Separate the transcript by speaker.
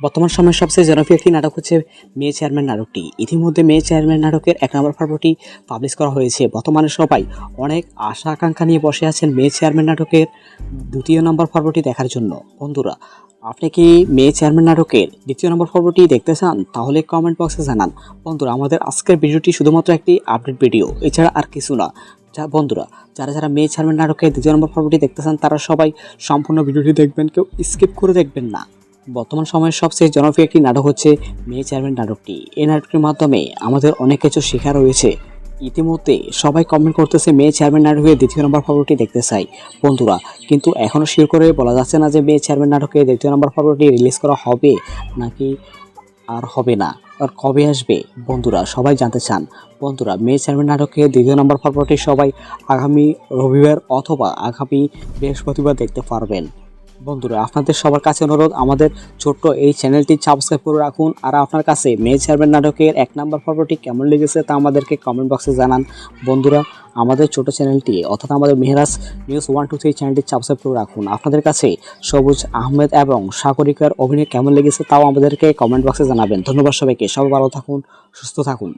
Speaker 1: বর্তমান সময়ের সবচেয়ে জনপ্রিয় একটি নাটক হচ্ছে মেয়ে চেয়ারম্যান নাটকটি। ইতিমধ্যে মেয়ে চেয়ারম্যান নাটকের ১ নম্বর পর্বটি পাবলিশ করা হয়েছে। বর্তমানে সবাই অনেক আশা আকাঙ্ক্ষা নিয়ে বসে আছেন মেয়ে চেয়ারম্যান নাটকের ২য় নম্বর পর্বটি দেখার জন্য। বন্ধুরা, আপনি কি মেয়ে চেয়ারম্যান নাটকের ২য় নম্বর পর্বটি দেখতে চান? তাহলে কমেন্ট বক্সে জানান। বন্ধুরা, আমাদের আজকের ভিডিওটি শুধুমাত্র একটি আপডেট ভিডিও, এছাড়া আর কিছু না। বন্ধুরা, যারা মেয়ে চেয়ারম্যান নাটকের ২য় নম্বর পর্বটি দেখতে চান তারা সবাই সম্পূর্ণ ভিডিওটি দেখবেন, কেউ স্কিপ করে দেখবেন না। বর্তমান সময়ের সবচেয়ে জনপ্রিয় একটি নাটক হচ্ছে মেয়ে চেয়ারম্যান নাটকটি। এই নাটকটির মাধ্যমে আমাদের অনেক কিছু শেখা রয়েছে। ইতিমধ্যে সবাই কমেন্ট করতেছে মেয়ে চেয়ারম্যান নাটকের ২য় নম্বর পর্বটি দেখতে চাই। বন্ধুরা, কিন্তু এখনও শিওর করে বলা যাচ্ছে না যে মেয়ে চেয়ারম্যান নাটকের ২য় নম্বর পর্বটি রিলিজ করা হবে নাকি আর হবে না, আর কবে আসবে বন্ধুরা সবাই জানতে চান। বন্ধুরা, মেয়ে চেয়ারম্যান নাটকের ২য় নম্বর পর্বটি সবাই আগামী রবিবার অথবা আগামী বৃহস্পতিবার দেখতে পারবেন। বন্ধুরা, আপনাদের সবার কাছে অনুরোধ, আমাদের ছোট্ট এই চ্যানেলটি সাবস্ক্রাইব করে রাখুন। আর আপনার কাছে মেয়ে চেয়ারম্যান নাটকের ১ নম্বর পর্বটি কেমন লেগেছে তা আমাদেরকে কমেন্ট বক্সে জানান। বন্ধুরা, আমাদের ছোট চ্যানেলটি অর্থাৎ আমাদের মেহেরাজ নিউজ 123 চ্যানেলটি সাবস্ক্রাইব করে রাখুন। আপনাদের কাছে সবুজ আহমেদ এবং সাগরিকার অভিনয় কেমন লেগেছে তাও আমাদেরকে কমেন্ট বক্সে জানাবেন। ধন্যবাদ সবাইকে। সবাই ভালো থাকুন, সুস্থ থাকুন।